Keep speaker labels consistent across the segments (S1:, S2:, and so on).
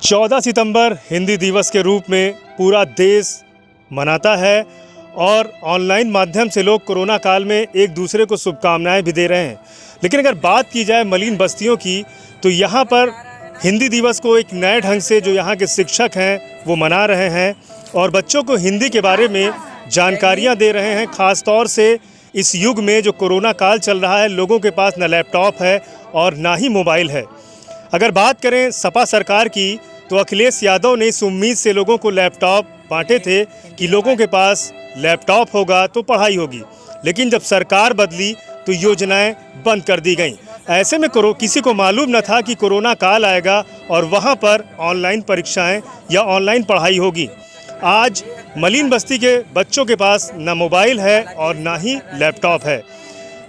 S1: 14 सितंबर हिंदी दिवस के रूप में पूरा देश मनाता है और ऑनलाइन माध्यम से लोग कोरोना काल में एक दूसरे को शुभकामनाएं भी दे रहे हैं। लेकिन अगर बात की जाए मलिन बस्तियों की, तो यहाँ पर हिंदी दिवस को एक नए ढंग से जो यहाँ के शिक्षक हैं वो मना रहे हैं और बच्चों को हिंदी के बारे में जानकारियाँ दे रहे हैं। ख़ास तौर से इस युग में जो कोरोना काल चल रहा है, लोगों के पास न लैपटॉप है और ना ही मोबाइल है। अगर बात करें सपा सरकार की, तो अखिलेश यादव ने इस उम्मीद से लोगों को लैपटॉप बांटे थे कि लोगों के पास लैपटॉप होगा तो पढ़ाई होगी। लेकिन जब सरकार बदली तो योजनाएं बंद कर दी गईं। ऐसे में किसी को मालूम न था कि कोरोना काल आएगा और वहां पर ऑनलाइन परीक्षाएं या ऑनलाइन पढ़ाई होगी। आज मलिन बस्ती के बच्चों के पास न मोबाइल है और ना ही लैपटॉप है।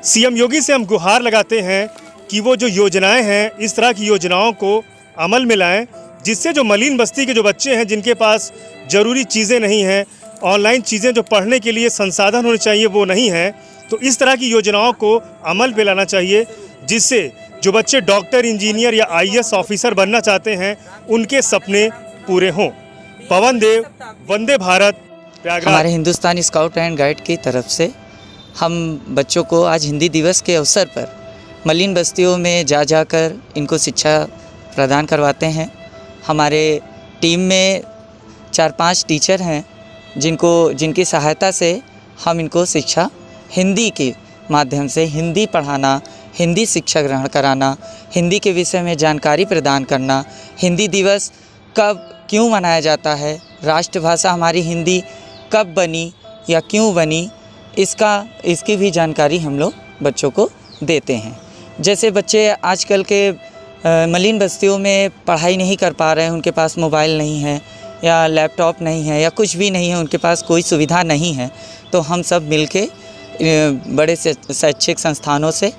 S1: सीएम योगी से हम गुहार लगाते हैं कि वो जो योजनाएं हैं, इस तरह की योजनाओं को अमल में लाएं, जिससे जो मलिन बस्ती के जो बच्चे हैं, जिनके पास ज़रूरी चीज़ें नहीं हैं, ऑनलाइन चीज़ें जो पढ़ने के लिए संसाधन होने चाहिए वो नहीं हैं, तो इस तरह की योजनाओं को अमल पे लाना चाहिए, जिससे जो बच्चे डॉक्टर, इंजीनियर या आईएएस ऑफिसर बनना चाहते हैं, उनके सपने पूरे हों। पवन देव, वंदे भारत, प्रयागराज।
S2: हमारे हिंदुस्तानी स्काउट एंड गाइड की तरफ से हम बच्चों को आज हिंदी दिवस के अवसर पर मलिन बस्तियों में जाकर इनको शिक्षा प्रदान करवाते हैं। हमारे टीम में 4-5 टीचर हैं जिनकी सहायता से हम इनको शिक्षा हिंदी के माध्यम से हिंदी पढ़ाना, हिंदी शिक्षा ग्रहण कराना, हिंदी के विषय में जानकारी प्रदान करना, हिंदी दिवस कब क्यों मनाया जाता है, राष्ट्रभाषा हमारी हिंदी कब बनी या क्यों बनी, इसकी भी जानकारी हम लोग बच्चों को देते हैं। जैसे बच्चे आजकल के मलिन बस्तियों में पढ़ाई नहीं कर पा रहे हैं, उनके पास मोबाइल नहीं है या लैपटॉप नहीं है या कुछ भी नहीं है, उनके पास कोई सुविधा नहीं है, तो हम सब मिलके बड़े शैक्षिक संस्थानों से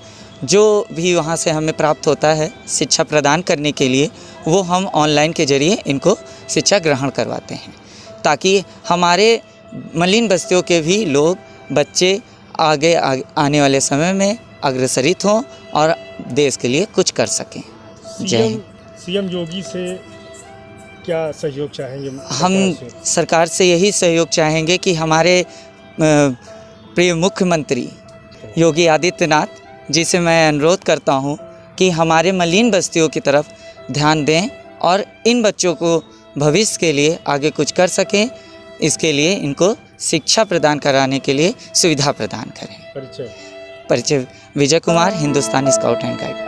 S2: जो भी वहाँ से हमें प्राप्त होता है शिक्षा प्रदान करने के लिए, वो हम ऑनलाइन के ज़रिए इनको शिक्षा ग्रहण करवाते हैं, ताकि हमारे मलिन बस्तियों के भी लोग बच्चे आगे आने वाले समय में अग्रसरित हों और देश के लिए कुछ कर सकें।
S1: सीएम योगी से क्या सहयोग चाहेंगे?
S2: हम सरकार से यही सहयोग चाहेंगे कि हमारे प्रिय मुख्यमंत्री योगी आदित्यनाथ जी से मैं अनुरोध करता हूं कि हमारे मलिन बस्तियों की तरफ ध्यान दें और इन बच्चों को भविष्य के लिए आगे कुछ कर सकें, इसके लिए इनको शिक्षा प्रदान कराने के लिए सुविधा प्रदान करें। परिचय विजय कुमार, हिंदुस्तानी स्काउट एंड गाइड।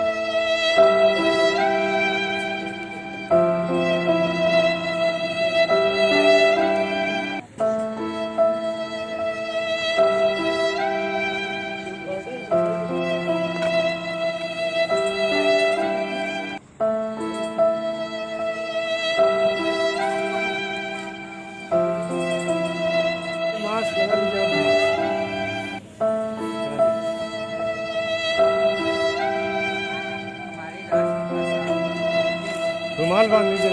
S1: रुमाल बांध लीजिए।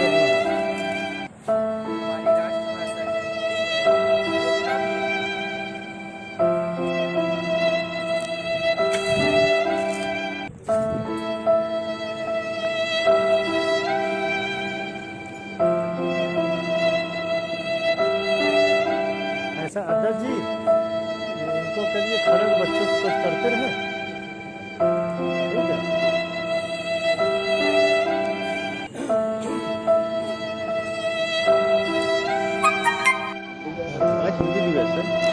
S1: ऐसा अध्यक्ष जी, इनको कहिए खड़े बच्चों को कुछ करते रहे।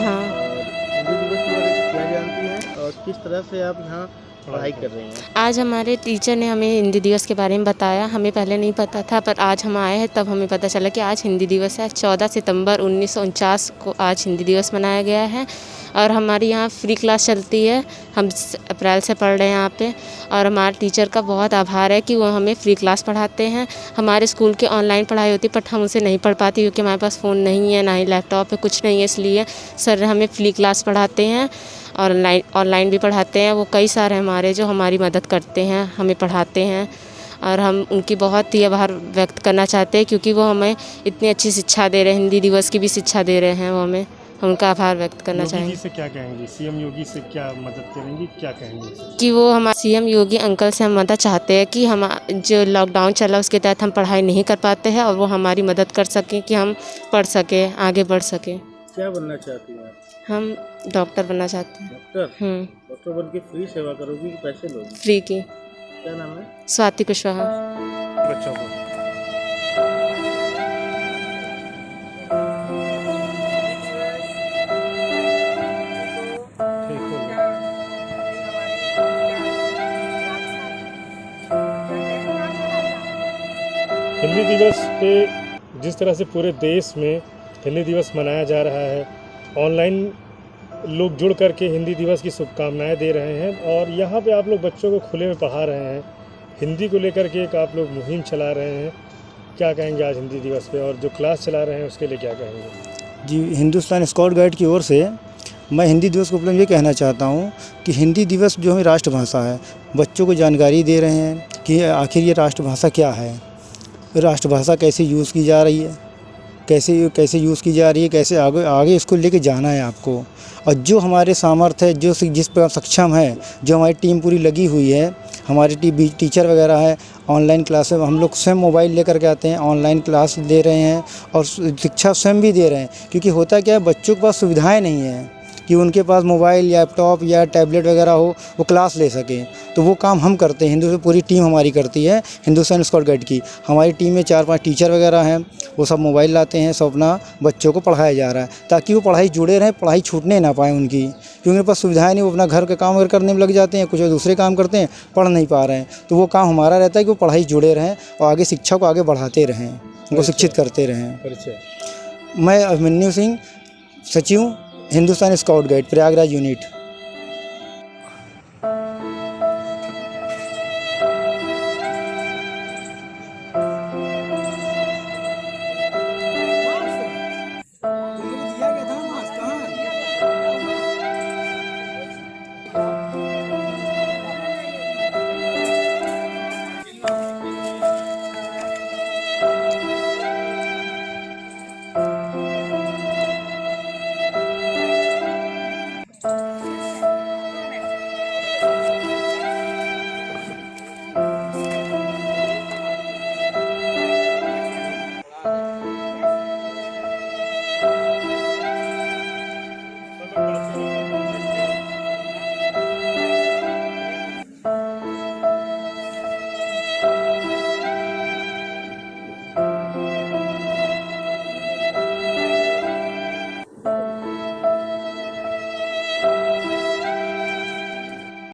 S3: हाँ।
S4: हिंदी दिवस के बारे में क्या जानती हैं और किस तरह से आप यहाँ पढ़ाई कर रही हैं?
S3: आज हमारे टीचर ने हमें हिंदी दिवस के बारे में बताया। हमें पहले नहीं पता था, पर आज हम आए हैं तब हमें पता चला कि आज हिंदी दिवस है। 14 सितंबर 1949 को आज हिंदी दिवस मनाया गया है और हमारी यहाँ फ्री क्लास चलती है। हम अप्रैल से पढ़ रहे हैं यहाँ पे और हमारे टीचर का बहुत आभार है कि वो हमें फ्री क्लास पढ़ाते हैं। हमारे स्कूल की ऑनलाइन पढ़ाई होती है, बट हम उसे नहीं पढ़ पाती क्योंकि हमारे पास फ़ोन नहीं है, ना ही लैपटॉप है, कुछ नहीं है। इसलिए सर हमें फ्री क्लास पढ़ाते हैं और ऑनलाइन भी पढ़ाते हैं। वो कई सारे हमारे जो हमारी मदद करते हैं, हमें पढ़ाते हैं और हम उनकी बहुत ही आभार व्यक्त करना चाहते हैं, क्योंकि वो हमें इतनी अच्छी शिक्षा दे रहे हैं। हिंदी दिवस की भी शिक्षा दे रहे हैं वो हमें। हम उनका आभार व्यक्त करना
S1: योगी जी
S3: चाहेंगे
S1: से क्या कहेंगे, सीएम योगी से क्या मदद करेंगी, क्या कहेंगे?
S3: कि वो हमारे सीएम योगी अंकल से हम मदद चाहते हैं कि हम जो लॉकडाउन चला उसके तहत हम पढ़ाई नहीं कर पाते हैं और वो हमारी मदद कर सकें कि हम पढ़ सकें, आगे बढ़ सकें।
S4: क्या बनना चाहती हैं आप?
S3: हम डॉक्टर बनना चाहते हैं।
S4: डॉक्टर? डॉक्टर बन के फ्री सेवा करोगी कि पैसे लोगी?
S3: फ्री की।
S4: क्या नाम है?
S3: स्वाति कुशवाहा।
S1: बच्चों को ठीक हो गया। हिंदी दिवस पे जिस तरह से पूरे देश में हिंदी दिवस मनाया जा रहा है, ऑनलाइन लोग जुड़ करके हिंदी दिवस की शुभकामनाएं दे रहे हैं और यहाँ पे आप लोग बच्चों को खुले में पढ़ा रहे हैं। हिंदी को लेकर के एक आप लोग मुहिम चला रहे हैं, क्या कहेंगे आज हिंदी दिवस पे, और जो क्लास चला रहे हैं उसके लिए क्या कहेंगे?
S5: जी, हिंदुस्तान स्काउट गाइड की ओर से मैं हिंदी दिवस के उपलक्ष्य में ये कहना चाहता हूँ कि हिंदी दिवस जो है राष्ट्रभाषा है, बच्चों को जानकारी दे रहे हैं कि आखिर ये राष्ट्रभाषा क्या है, राष्ट्रभाषा कैसे यूज़ की जा रही है, कैसे यूज़ की जा रही है, कैसे आगे इसको लेके जाना है आपको। और जो हमारे सामर्थ्य है, जिस पर सक्षम है, जो हमारी टीम पूरी लगी हुई है, हमारे टीचर वगैरह है, ऑनलाइन क्लास हम लोग स्वयं मोबाइल लेकर के आते हैं, ऑनलाइन क्लास दे रहे हैं और शिक्षा स्वयं भी दे रहे हैं। क्योंकि होता क्या है, बच्चों के पास सुविधाएं नहीं है कि उनके पास मोबाइल लैपटॉप या टैबलेट वगैरह हो, वो क्लास ले सकें। तो वो काम हम करते हैं, पूरी टीम हमारी करती है हिंदुस्तान स्काउट गाइड की। हमारी टीम में 4-5 टीचर वगैरह हैं, वो सब मोबाइल लाते हैं, सब अपना बच्चों को पढ़ाया जा रहा है ताकि वो पढ़ाई जुड़े रहें, पढ़ाई छूटने ना पाए उनकी, क्योंकि उनके पास सुविधाएं नहीं, वो अपना घर का काम करने में लग जाते हैं, कुछ दूसरे काम करते हैं, पढ़ नहीं पा रहे हैं। तो वो काम हमारा रहता है कि वो पढ़ाई जुड़े रहें और आगे शिक्षा को आगे बढ़ाते रहें, उनको शिक्षित करते रहें।
S1: परिचय।
S5: मैं अभिमन्यु सिंह, सचिव Hindustan scout guide Prayagraj unit.